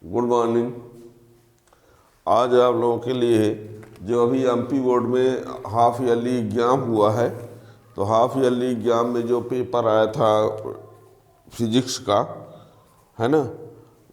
Good morning. आज आप लोगों के लिए जो अभी एमपी बोर्ड में हाफ ईयरली एग्ज़ाम हुआ है, तो हाफ ईयरली एग्ज़ाम में जो पेपर आया था फिजिक्स का, है ना,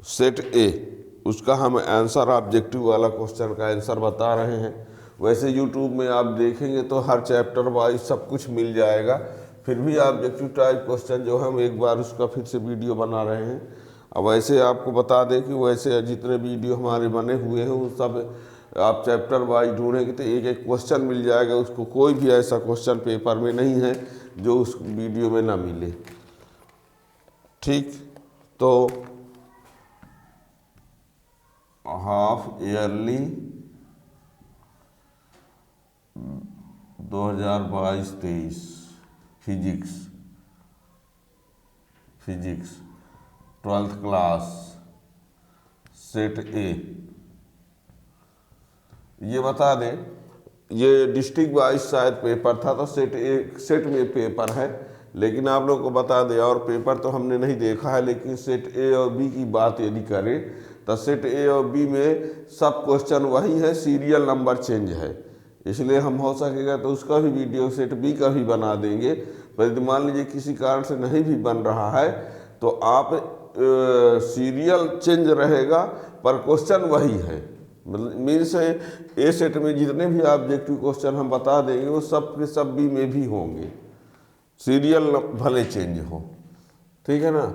सेट ए, उसका हम आंसर ऑब्जेक्टिव वाला क्वेश्चन का आंसर बता रहे हैं। वैसे यूट्यूब में आप देखेंगे तो हर चैप्टर वाइज सब कुछ मिल जाएगा, फिर भी ऑब्जेक्टिव टाइप क्वेश्चन जो हम एक बार उसका फिर से वीडियो बना रहे हैं। अब वैसे आपको बता दें कि वैसे जितने वीडियो हमारे बने हुए हैं वो सब आप चैप्टर वाइज ढूंढेंगे तो एक एक क्वेश्चन मिल जाएगा। उसको कोई भी ऐसा क्वेश्चन पेपर में नहीं है जो उस वीडियो में ना मिले। ठीक, तो half yearly 2022-23 physics 12th class set ए, ये बता दें ये डिस्ट्रिक्ट वाइज शायद पेपर था, तो सेट ए सेट में पेपर है। लेकिन आप लोग को बता दें, और पेपर तो हमने नहीं देखा है, लेकिन सेट ए और बी की बात यदि करें तो सेट ए और बी में सब क्वेश्चन वही है, सीरियल नंबर चेंज है। इसलिए हम हो सकेगा तो उसका भी वीडियो सेट बी का भी बना देंगे। पर यदि मान लीजिए किसी कारण से नहीं भी बन रहा है तो आप सीरियल चेंज रहेगा पर क्वेश्चन वही है। मतलब मीन्स ए सेट में जितने भी ऑब्जेक्टिव क्वेश्चन हम बता देंगे वो सब के सब बी में भी होंगे, सीरियल भले चेंज हो। ठीक है ना।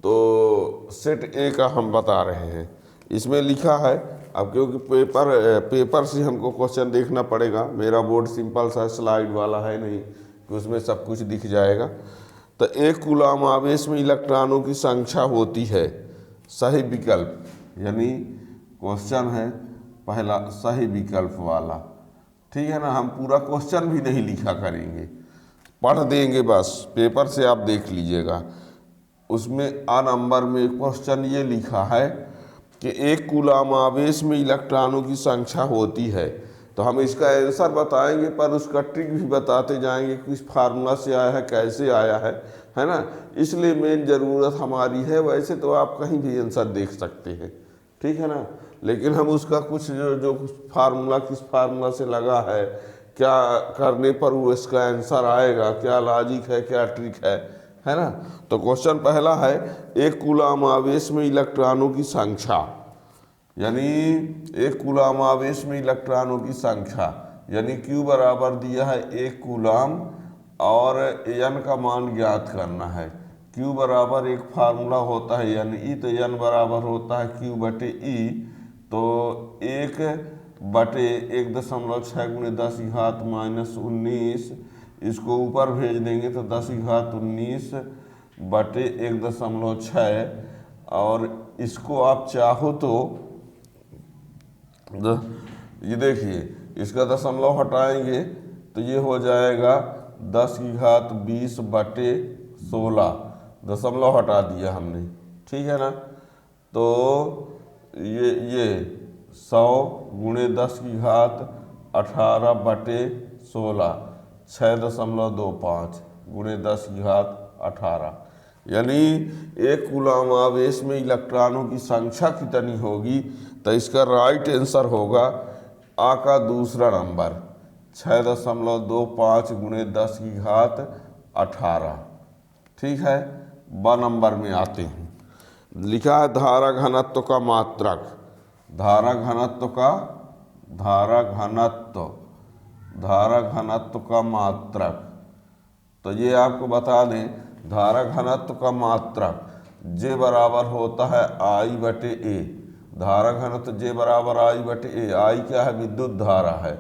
तो सेट ए का हम बता रहे हैं, इसमें लिखा है। अब क्योंकि पेपर से हमको क्वेश्चन देखना पड़ेगा, मेरा बोर्ड सिंपल सा स्लाइड वाला है नहीं कि उसमें सब कुछ दिख जाएगा। तो एक कूलम आवेश में इलेक्ट्रॉनों की संख्या होती है, सही विकल्प, यानी क्वेश्चन है पहला सही विकल्प वाला। ठीक है ना। हम पूरा क्वेश्चन भी नहीं लिखा करेंगे, पढ़ देंगे बस, पेपर से आप देख लीजिएगा। उसमें आ नंबर में क्वेश्चन ये लिखा है कि एक कूलम आवेश में इलेक्ट्रॉनों की संख्या होती है। तो हम इसका आंसर बताएंगे पर उसका ट्रिक भी बताते जाएंगे, किस फार्मूला से आया है, कैसे आया है ना। इसलिए मेन ज़रूरत हमारी है। वैसे तो आप कहीं भी आंसर देख सकते हैं, ठीक है ना, लेकिन हम उसका कुछ जो कुछ फार्मूला किस फार्मूला से लगा है, क्या करने पर वो इसका आंसर आएगा, क्या लॉजिक है, क्या ट्रिक है ना। तो क्वेश्चन पहला है एक कूलम आवेश में इलेक्ट्रॉनों की संख्या, यानी एक कूलम आवेश में इलेक्ट्रॉनों की संख्या, यानी Q बराबर दिया है एक कूलम और N का मान ज्ञात करना है। Q बराबर एक फार्मूला होता है यानी E, तो N बराबर होता है Q बटे E। तो 1/1.6 × 10⁻⁻19, इसको ऊपर भेज देंगे तो 10⁻19 बटे 1.6। और इसको आप चाहो तो ये देखिए, इसका दशमलव हटाएंगे तो ये हो जाएगा 10⁻20 बटे 16, दशमलव हटा दिया हमने, ठीक है ना। तो ये 100 × 10⁻18 बटे 16, 6.25 × 10⁻18, यानी एक कूलम आवेश में इलेक्ट्रॉनों की संख्या कितनी होगी। तो इसका राइट आंसर होगा आ का दूसरा नंबर 6.25 × 10⁻18। ठीक है। ब नंबर में आते हैं, लिखा है धारा घनत्व का मात्रक, धारा घनत्व का मात्रक। तो ये आपको बता दें, धारा घनत्व का मात्रक J बराबर होता है I बटे A। धारा घनत्व J बराबर I बटे A। I क्या है, विद्युत धारा है,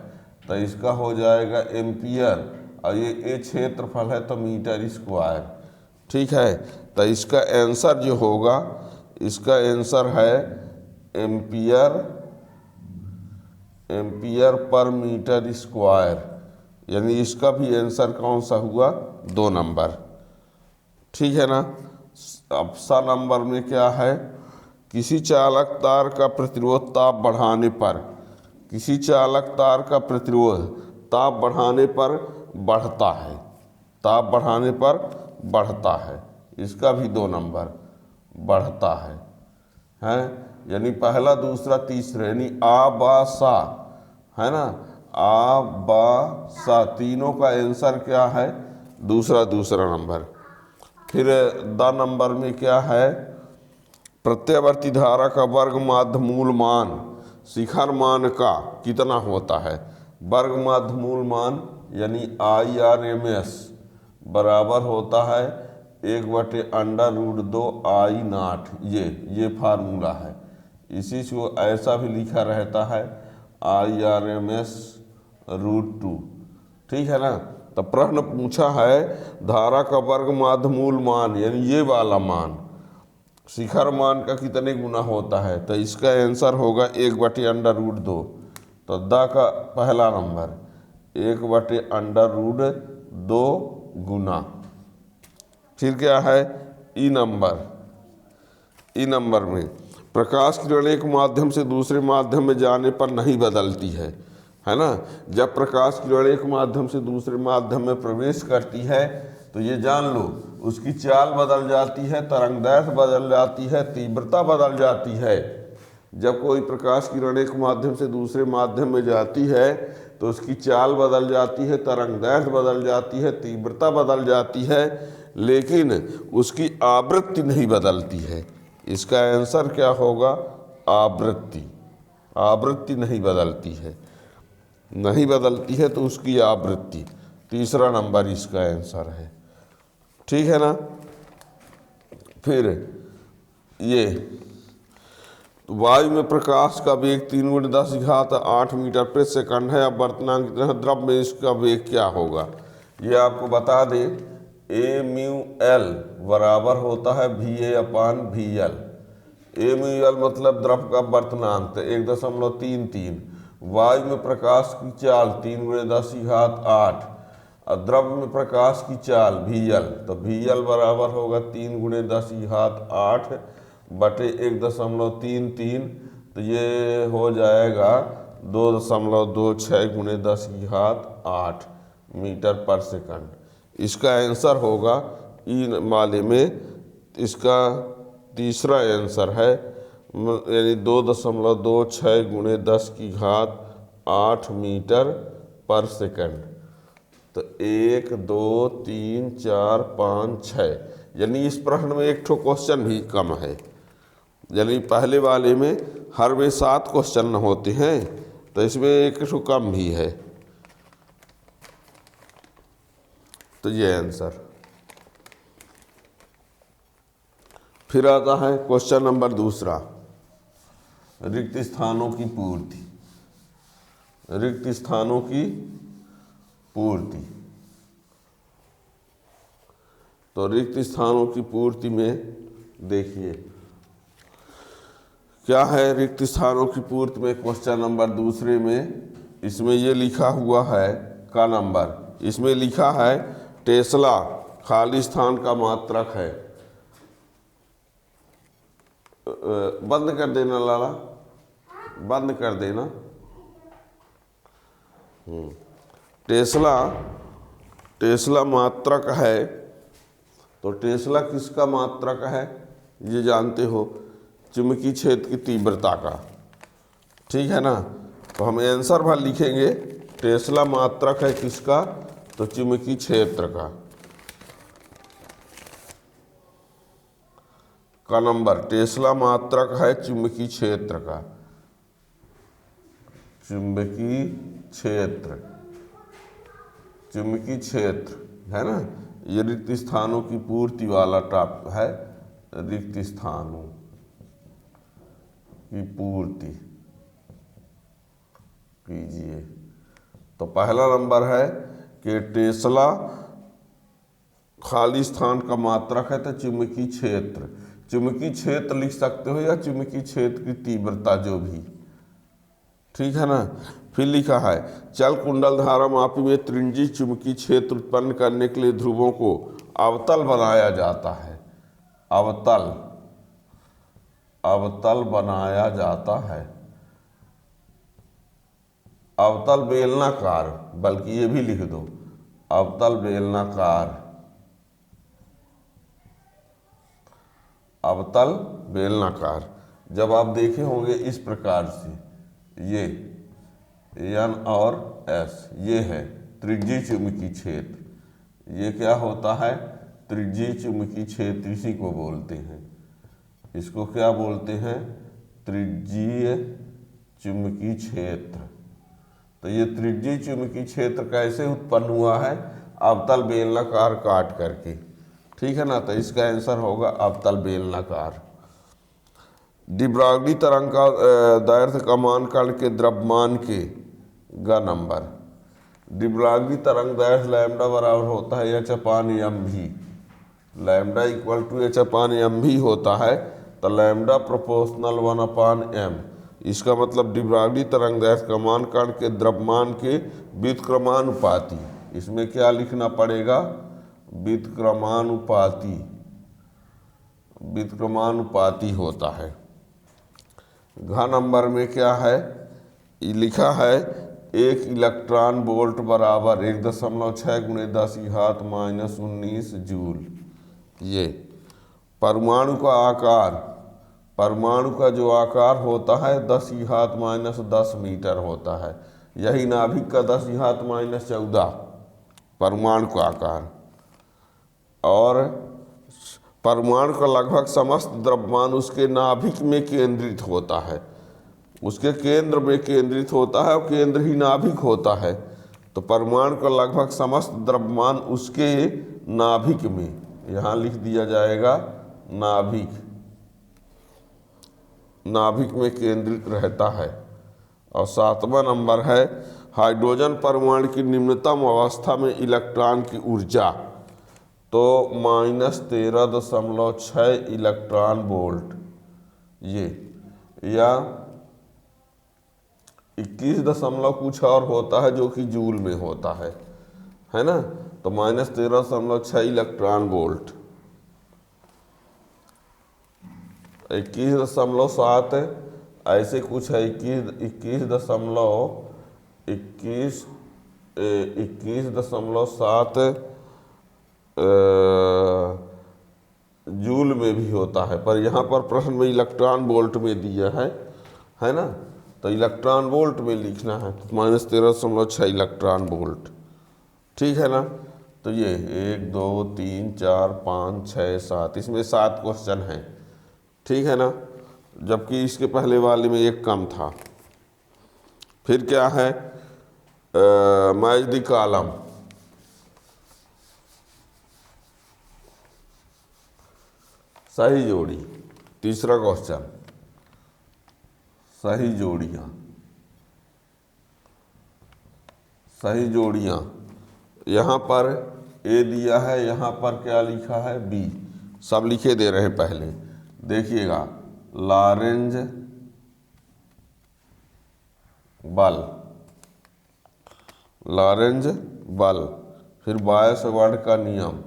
तो इसका हो जाएगा एम्पियर, और ये A क्षेत्रफल है तो मीटर स्क्वायर। ठीक है। तो इसका आंसर जो होगा, इसका आंसर है एम्पियर पर मीटर स्क्वायर, यानी इसका भी आंसर कौन सा हुआ, 2 नंबर। ठीक है ना। अब सा नंबर में क्या है, किसी चालक तार का प्रतिरोध ताप बढ़ाने पर, किसी चालक तार का प्रतिरोध ताप बढ़ाने पर बढ़ता है, ताप बढ़ाने पर बढ़ता है, इसका भी 2 नंबर, बढ़ता है है, यानी पहला दूसरा तीसरा, यानी आ बा सा, है ना, आ बा सा, तीनों का आंसर क्या है, दूसरा नंबर। फिर द नंबर में क्या है, प्रत्यावर्ती धारा का वर्ग माध्य मूल मान शिखर मान का कितना होता है। वर्ग माध्य मूल मान यानी IRMS बराबर होता है 1/√2 I नॉट। ये फार्मूला है, इसी को ऐसा भी लिखा रहता है IRMS√2। ठीक है ना। तो प्रश्न पूछा है धारा का वर्ग माध्य मूल मान यानी ये वाला मान शिखर मान का कितने गुना होता है, तो इसका आंसर होगा 1/√2। तो द का पहला नंबर 1/√2 गुना। फिर क्या है ई नंबर में प्रकाश किरण एक माध्यम से दूसरे माध्यम में जाने पर नहीं बदलती है ना। जब प्रकाश किरण एक माध्यम से दूसरे माध्यम में प्रवेश करती है तो ये जान लो उसकी चाल बदल जाती है, तरंगदैर्घ्य बदल जाती है, तीव्रता बदल जाती है। जब कोई प्रकाश किरण एक माध्यम से दूसरे माध्यम में जाती है तो उसकी चाल बदल जाती है, तरंगदैर्घ्य बदल जाती है, तीव्रता बदल जाती है, लेकिन उसकी आवृत्ति नहीं बदलती है। इसका आंसर क्या होगा, आवृत्ति नहीं बदलती है तो उसकी आवृत्ति, तीसरा नंबर इसका आंसर है। ठीक है ना। फिर ये वायु में प्रकाश का वेग 3×10⁸ मीटर प्रति सेकंड है। अब वर्तमान की तरह द्रव में इसका वेग क्या होगा, ये आपको बता दें। AμL बराबर होता है VA/VL। AμL मतलब द्रव का वर्तनांक 1.33। वायु में प्रकाश की चाल 3×10⁸ और द्रव में प्रकाश की चाल VL, तो VL बराबर होगा 3×10⁸ बटे 1.33, तो ये हो जाएगा 2.26 × 10⁸ मीटर पर सेकंड। इसका आंसर होगा ई वाले में, इसका तीसरा आंसर है, यानी 2.26 × 10⁸ मीटर पर सेकंड। तो 1 2 3 4 5 6, यानी इस प्रश्न में एक ठो क्वेश्चन भी कम है, यानी पहले वाले में हर में 7 क्वेश्चन होते हैं तो इसमें एक ठो कम भी है। तो ये आंसर। फिर आता है क्वेश्चन नंबर दूसरा, रिक्त स्थानों की पूर्ति। तो रिक्त स्थानों की पूर्ति में देखिए क्या है। रिक्त स्थानों की पूर्ति में क्वेश्चन नंबर दूसरे में इसमें ये लिखा हुआ है का नंबर, इसमें लिखा है टेस्ला खाली स्थान का मात्रक है। बंद कर देना लाला, बंद कर देना। टेस्ला मात्रक है, तो टेस्ला किसका मात्रक है ये जानते हो, चुंबकीय क्षेत्र की तीव्रता का। ठीक है ना। तो हम आंसर भर लिखेंगे टेस्ला मात्रक है किसका, तो चुंबकीय क्षेत्र का नंबर। टेस्ला मात्रक है चुंबकीय क्षेत्र का, चुंबकीय क्षेत्र है ना। ये रिक्त स्थानों की पूर्ति वाला टॉपिक है, रिक्त स्थानों की पूर्ति कीजिए। तो पहला नंबर है कि टेस्ला खाली स्थान का मात्रक है, तो चुंबकीय क्षेत्र लिख सकते हो या चुंबकीय क्षेत्र की तीव्रता जो भी। ठीक है ना। फिर लिखा है चल कुंडल धारा मापी में त्रिज्यीय चुंबकीय क्षेत्र उत्पन्न करने के लिए ध्रुवों को अवतल बनाया जाता है। अवतल बनाया जाता है, अवतल बेलनाकार, बल्कि ये भी लिख दो अवतल बेलनाकार। जब आप देखे होंगे इस प्रकार से, ये एन और एस, ये है त्रिज्यीय चुंबकीय क्षेत्र। ये क्या होता है? त्रिज्यीय चुंबकीय क्षेत्र, इसी को बोलते हैं। इसको क्या बोलते हैं? त्रिज्यीय चुंबकीय क्षेत्र। तो ये त्रिज्यीय चुंबकीय क्षेत्र कैसे उत्पन्न हुआ है? अवतल बेलनाकार काट करके, ठीक है ना। तो इसका आंसर होगा अवतल बेलनाकार। डिब्रागली तरंग का दैर्ध्य का मान कण के द्रव्यमान के ग नंबर। डिब्रागली तरंग दैर्ध्य लैम्डा बराबर होता है एच अपान एम भी। Lambda equal to H upon M भी होता है, तो लैम्डा प्रोपोर्शनल 1/m। इसका मतलब डिब्रागली तरंग दैर्ध्य का मान कण के द्रव्यमान के व्युत्क्रमानुपाती। इसमें क्या लिखना पड़ेगा? व्युत्क्रमानुपाती, व्युत्क्रमानुपाती होता है। घ नंबर में क्या है? ये लिखा है 1 इलेक्ट्रॉन वोल्ट बराबर 1.6 × 10⁻⁻19 जूल। ये परमाणु का आकार, परमाणु का जो आकार होता है 10⁻⁻10 मीटर होता है। यही नाभिक का 10⁻⁻14 परमाणु का आकार। और परमाणु का लगभग समस्त द्रव्यमान उसके नाभिक में केंद्रित होता है, उसके केंद्र में केंद्रित होता है, और केंद्र ही नाभिक होता है। तो परमाणु का लगभग समस्त द्रव्यमान उसके नाभिक में, यहाँ लिख दिया जाएगा नाभिक, नाभिक में केंद्रित रहता है। और 7वां नंबर है हाइड्रोजन परमाणु की निम्नतम अवस्था में इलेक्ट्रॉन की ऊर्जा, तो -13.6 इलेक्ट्रॉन वोल्ट, ये, या 21 दशमलव कुछ और होता है जो कि जूल में होता है ना। तो -13.6 इलेक्ट्रॉन वोल्ट। 21.7 ऐसे कुछ है, 21.7 जूल में भी होता है, पर यहाँ पर प्रश्न में इलेक्ट्रॉन वोल्ट में दिया है ना। तो इलेक्ट्रॉन वोल्ट में लिखना है, तो -13.6 इलेक्ट्रॉन वोल्ट, ठीक है ना। तो ये 1 2 3 4 5 6 7, इसमें 7 क्वेश्चन हैं, ठीक है ना। जबकि इसके पहले वाले में एक कम था। फिर क्या है? Match the column. सही जोड़ी, तीसरा क्वेश्चन, सही जोड़ियाँ, सही जोड़ियाँ। यहाँ पर ए दिया है, यहाँ पर क्या लिखा है? बी। सब लिखे दे रहे हैं पहले, देखिएगा। लॉरेंज बल, लॉरेंज बल, फिर बायस-सावर्त का नियम,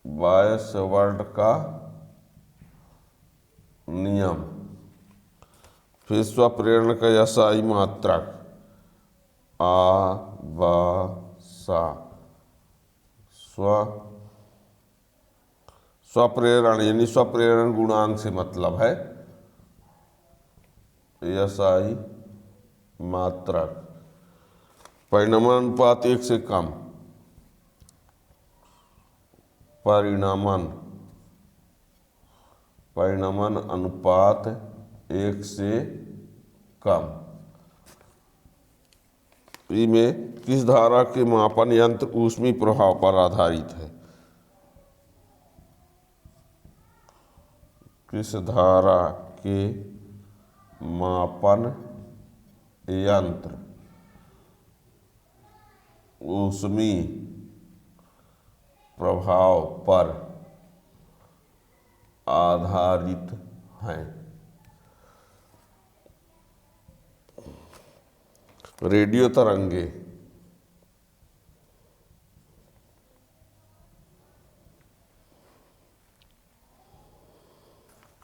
बायस-सावर्त का नियम, फिर स्वप्रेरण का SI मात्रक, सा, स्वप्रेरण यानी स्वप्रेरण गुणांक से मतलब है SI मात्रक। परिणामानुपात 1 से कम, परिणामन अनुपात 1 से कम। इसमें किस धारा के मापन यंत्र ऊष्मीय प्रभाव पर आधारित है? किस धारा के मापन यंत्र ऊष्मीय प्रभाव पर आधारित हैं? रेडियो तरंगे,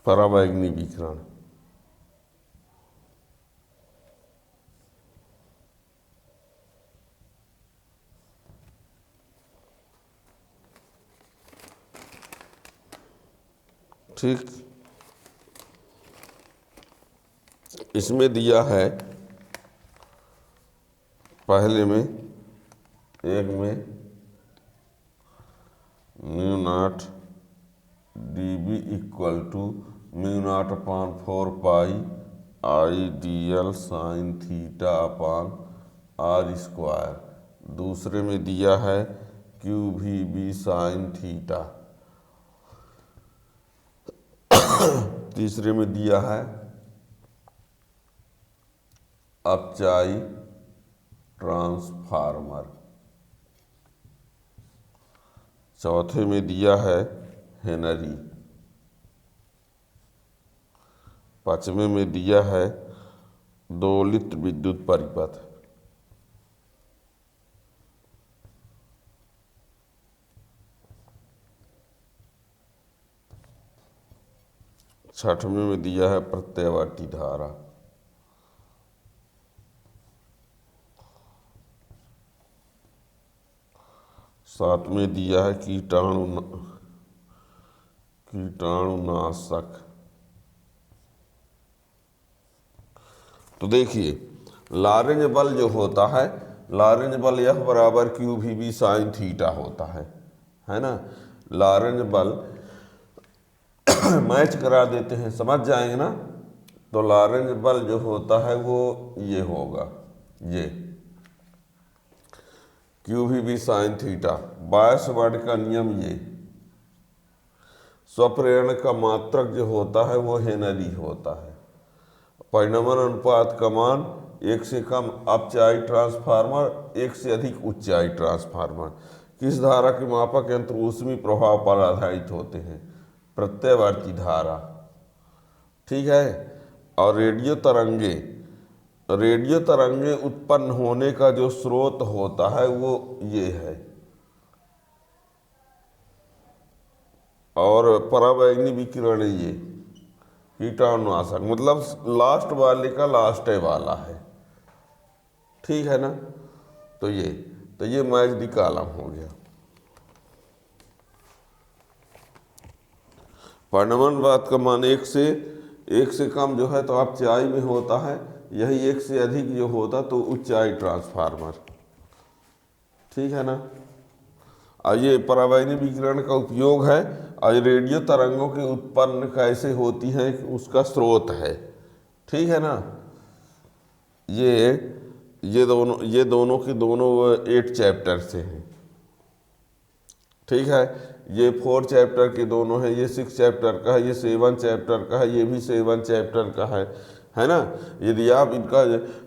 पराबैंगनी विकिरण, ठीक। इसमें दिया है पहले में एक में mu naught D B equal to mu naught upon 4 pi I D L sine theta upon R square. दूसरे में दिया है क्यू भी बी साइन थीटा। तीसरे में दिया है अपचाई ट्रांसफार्मर। चौथे में दिया है हेनरी। पांचवें में दिया है दोलित विद्युत परिपथ। छठवें में दिया है प्रत्यावर्ती धारा। सातवें दिया है कीटाणुनाशक। तो देखिए लॉरेंज बल जो होता है, लॉरेंज बल F बराबर क्यू भी बी साइन थीटा होता है ना। लॉरेंज बल मैच करा देते हैं, समझ जाएंगे ना। तो लॉरेंज बल जो होता है वो ये होगा, ये क्यू भी बी साइन थीटा। बायसवार्ड का नियम ये, स्वप्रेरण का मात्रक जो होता है वो हेनरी होता है। परिणमन अनुपात का मान एक से कम अपचाई ट्रांसफार्मर, एक से अधिक उच्चाई ट्रांसफार्मर। किस धारा के मापक यंत्र ऊष्मीय प्रभाव पर आधारित होते हैं? प्रत्यावर्ती धारा, ठीक है। और रेडियो तरंगे उत्पन्न होने का जो स्रोत होता है वो ये है। और पराबैंगनी विकिरण ये कीटाणुनाशक, मतलब लास्ट वाले का लास्ट वाला है, ठीक है ना। तो ये मैच दी कॉलम हो गया। परिणमन बात का मान एक से कम जो है तो अपचाई में होता है, यही एक से अधिक जो होता तो उच्चाई ट्रांसफार्मर, ठीक है ना। और ये पराबैंगनी विकिरण का उपयोग है और रेडियो तरंगों के उत्पन्न कैसे होती हैं उसका स्रोत है, ठीक है ना। ये दोनों के दोनों 8 चैप्टर से हैं, ठीक है। ये 4 चैप्टर के दोनों हैं, ये 6 चैप्टर का है, ये 7 चैप्टर का है, ये भी 7 चैप्टर का है ना। यदि आप इनका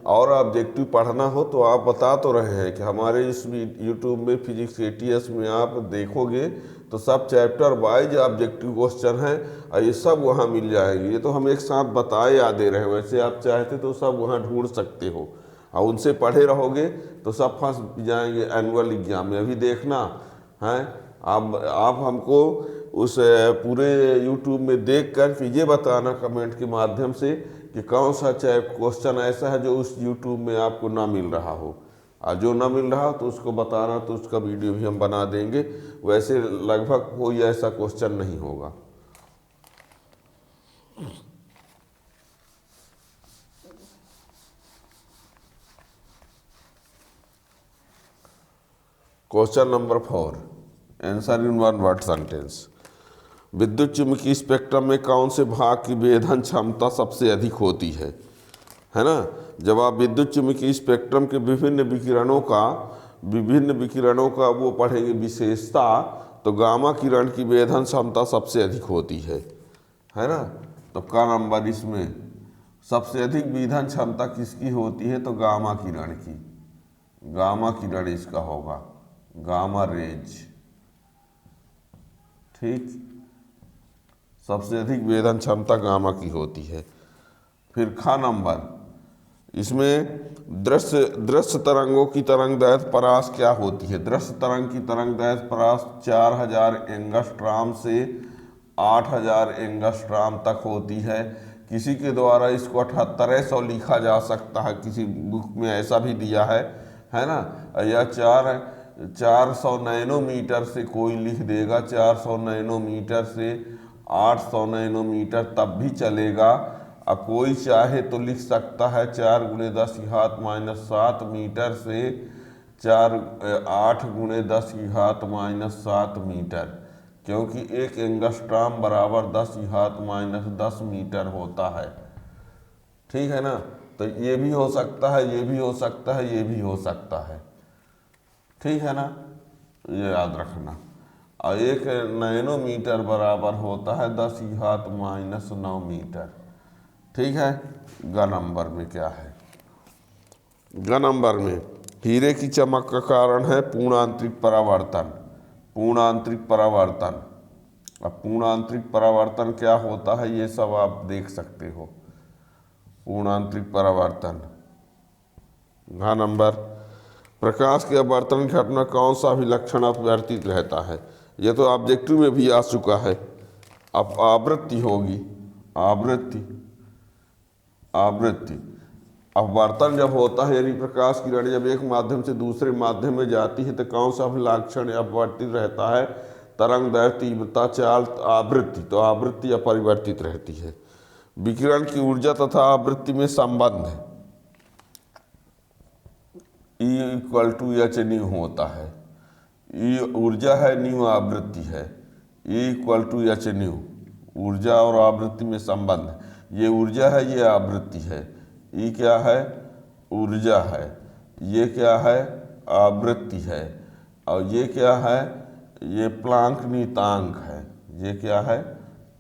और ऑब्जेक्टिव पढ़ना हो तो आप बता तो रहे हैं कि हमारे इस यूट्यूब में फिजिक्स ATS में आप देखोगे तो सब चैप्टर वाइज ऑब्जेक्टिव क्वेश्चन हैं और ये सब वहाँ मिल जाएंगे। ये तो हम एक साथ बताए या दे रहे हैं, वैसे आप चाहते तो सब वहाँ ढूंढ सकते हो और उनसे पढ़े रहोगे तो सब फंस जाएंगे एनुअल एग्जाम में। अभी देखना है आप हमको उस पूरे यूट्यूब में देखकर फिर ये बताना कमेंट के माध्यम से कि कौन सा क्वेश्चन ऐसा है जो उस यूट्यूब में आपको ना मिल रहा हो, और जो ना मिल रहा तो उसको बताना, तो उसका वीडियो भी हम बना देंगे। वैसे लगभग कोई ऐसा क्वेश्चन नहीं होगा। Question number 4, answer in 1 word sentence. विद्युत चुम्बकीय स्पेक्ट्रम में कौन से भाग की वेधन क्षमता सबसे अधिक होती है ना। जब आप विद्युत चुम्बकीय स्पेक्ट्रम के विभिन्न विकिरणों का वो पढ़ेंगे विशेषता, तो गामा किरण की वेधन क्षमता सबसे अधिक होती है ना। तो का नंबर इसमें सबसे अधिक वेधन क्षमता किसकी होती है? तो गामा किरण की। गामा किरण इसका होगा, गामा रेज, ठीक। सबसे अधिक वेधन क्षमता गामा की होती है। फिर खा नंबर, इसमें दृश्य तरंगों की तरंग दैर्घ्य परास क्या होती है? दृश्य तरंग की तरंग दैर्घ्य परास 4000 एंगस्ट्राम से 8000 एंगस्ट्राम तक होती है। किसी के द्वारा इसको 7800 लिखा जा सकता है, किसी बुक में ऐसा भी दिया है ना। या 400 नैनोमीटर से कोई लिख देगा, 400 नैनोमीटर से 800 नैनोमीटर तब भी चलेगा। अब कोई चाहे तो लिख सकता है 4 × 10⁻⁷ मीटर से 8 × 10⁻⁷ मीटर, क्योंकि एक एंगस्ट्रॉम बराबर 10⁻⁻10 मीटर होता है। ठीक है ना, तो ये भी हो सकता है, ये भी हो सकता है, ये भी हो सकता है। ठीक है ना, ये याद रखना। और एक नैनोमीटर बराबर होता है 10⁻⁹ मीटर। ठीक है। ग नंबर में क्या है? ग नंबर में हीरे की चमक का कारण है पूर्ण आंतरिक परावर्तन। पूर्ण आंतरिक परावर्तन, अब पूर्ण आंतरिक परावर्तन क्या होता है ये सब आप देख सकते हो। पूर्ण आंतरिक परावर्तन। घ नंबर प्रकाश के अपवर्तन घटना कौन सा भी लक्षण अपवर्तित रहता है? यह तो ऑब्जेक्टिव में भी आ चुका है। अब आवृत्ति होगी, आवृत्ति अपवर्तन जब होता है, यानी प्रकाश की किरण जब एक माध्यम से दूसरे माध्यम में जाती है तो कौन सा भी लक्षण अपवर्तित रहता है? तरंग दैर्घ्य, तीव्रता, चाल, आवृत्ति। तो आवृत्ति अपरिवर्तित रहती है। विकिरण की ऊर्जा तथा आवृत्ति में संबंध E = h होता है। E ऊर्जा है, न्यू आवृत्ति है। E = h, ऊर्जा और आवृत्ति में संबंध। ये ऊर्जा है, ये आवृत्ति है। E क्या है? ऊर्जा है। ये क्या है? आवृत्ति है। और ये क्या है? ये प्लांक नियतांक है। ये क्या है?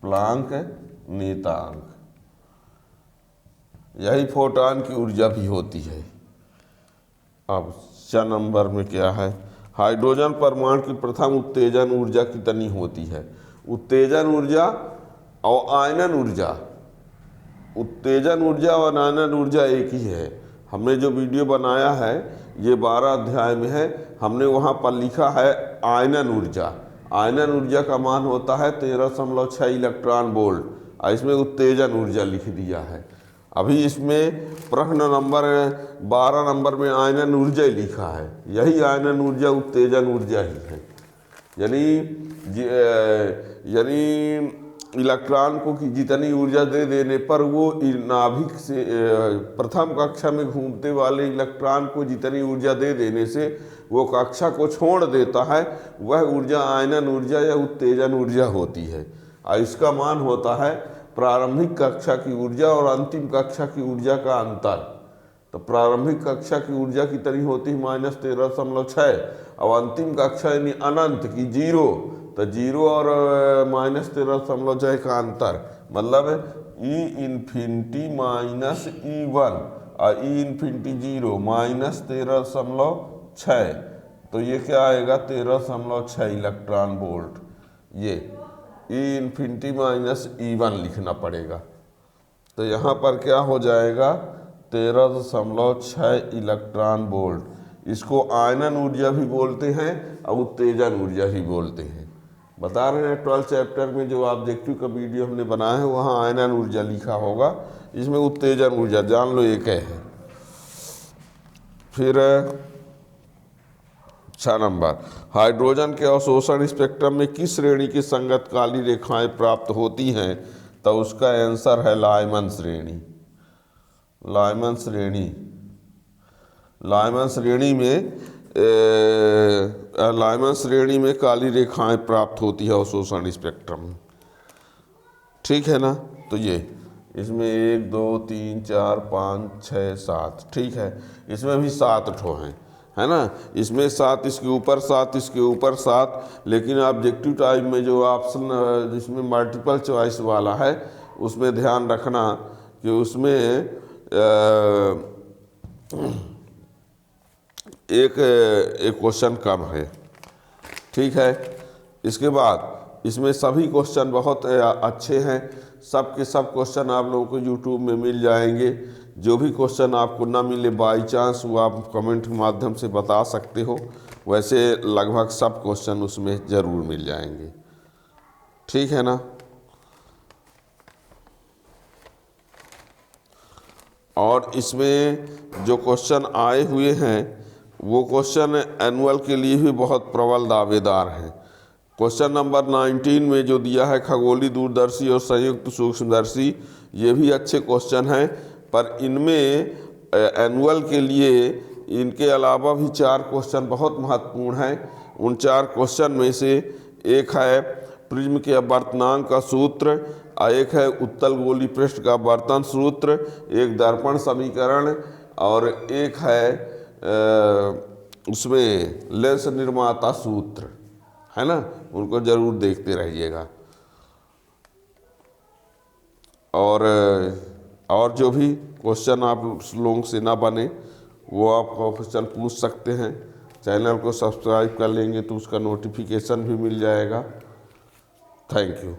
प्लांक नियतांक। यही फोटॉन की ऊर्जा भी होती है। अब च नंबर में क्या है? हाइड्रोजन परमाणु की प्रथम उत्तेजन ऊर्जा कितनी होती है? उत्तेजन ऊर्जा और आयनन ऊर्जा, उत्तेजन ऊर्जा और आयनन ऊर्जा एक ही है। हमने जो वीडियो बनाया है ये 12 अध्याय में है। हमने वहाँ पर लिखा है आयनन ऊर्जा। आयनन ऊर्जा का मान होता है 13.6 इलेक्ट्रॉन वोल्ट, और इसमें उत्तेजन ऊर्जा लिख दिया है। अभी इसमें प्रश्न नंबर 12 नंबर में आयनन ऊर्जा ही लिखा है। यही आयनन ऊर्जा उत्तेजन ऊर्जा ही है। यानी इलेक्ट्रॉन को की जितनी ऊर्जा दे देने पर वो नाभिक से प्रथम कक्षा में घूमते वाले इलेक्ट्रॉन को जितनी ऊर्जा दे देने से वो कक्षा को छोड़ देता है, वह ऊर्जा आयनन ऊर्जा या उत्तेजन ऊर्जा होती है। और इसका मान होता है प्रारंभिक कक्षा की ऊर्जा और अंतिम कक्षा की ऊर्जा का अंतर। तो प्रारंभिक कक्षा की ऊर्जा कितनी होती है? -13.6, और अंतिम कक्षा यानी अनंत की 0, तो 0 और -13.6 का अंतर, मतलब E∞ -E1 और E∞ 0 -13.6, तो ये क्या आएगा? 13.6 इलेक्ट्रॉन वोल्ट। ये E∞ -E1 लिखना पड़ेगा। तो यहाँ पर क्या हो जाएगा? 13.6 इलेक्ट्रॉन वोल्ट। इसको आयनन ऊर्जा भी बोलते हैं और उत्तेजन ऊर्जा भी बोलते हैं। बता रहे हैं 12 चैप्टर में जो ऑब्जेक्टिव का वीडियो हमने बनाया है वहाँ आयनन ऊर्जा लिखा होगा, इसमें उत्तेजन ऊर्जा जान लो एक है। फिर 6 नंबर हाइड्रोजन के अवशोषण स्पेक्ट्रम में किस श्रेणी की संगत काली रेखाएं प्राप्त होती हैं? तो उसका आंसर है लाइमन श्रेणी। लाइमन श्रेणी, लाइमन श्रेणी में लाइमन श्रेणी में काली रेखाएं प्राप्त होती है अवशोषण स्पेक्ट्रम में। ठीक है ना, तो ये इसमें 1 2 3 4 5 6 7, ठीक है, इसमें भी 7 ठो हैं, है ना। इसमें 7 इसके ऊपर 7 इसके ऊपर 7, लेकिन ऑब्जेक्टिव टाइप में जो ऑप्शन जिसमें मल्टीपल चॉइस वाला है उसमें ध्यान रखना कि उसमें एक क्वेश्चन कम है। ठीक है, इसके बाद इसमें सभी क्वेश्चन बहुत अच्छे हैं। सब के सब क्वेश्चन आप लोगों को यूट्यूब में मिल जाएंगे। जो भी क्वेश्चन आपको ना मिले बाई चांस वो आप कमेंट के माध्यम से बता सकते हो। वैसे लगभग सब क्वेश्चन उसमें ज़रूर मिल जाएंगे। ठीक है ना। और इसमें जो क्वेश्चन आए हुए हैं वो क्वेश्चन एनुअल के लिए भी बहुत प्रबल दावेदार हैं। क्वेश्चन नंबर 19 में जो दिया है खगोलीय दूरदर्शी और संयुक्त सूक्ष्मदर्शी, ये भी अच्छे क्वेश्चन हैं, पर इनमें एनुअल के लिए इनके अलावा भी 4 क्वेश्चन बहुत महत्वपूर्ण हैं। उन 4 क्वेश्चन में से एक है प्रिज्म के अपवर्तनांक का सूत्र, एक है उत्तल गोलीय पृष्ठ का अपवर्तन सूत्र, एक दर्पण समीकरण और एक है उसमें लेंस निर्माता सूत्र, है ना। उनको जरूर देखते रहिएगा। और जो भी क्वेश्चन आप लोगों से ना बने वो आप ऑफिशियल पूछ सकते हैं। चैनल को सब्सक्राइब कर लेंगे तो उसका नोटिफिकेशन भी मिल जाएगा। Thank you.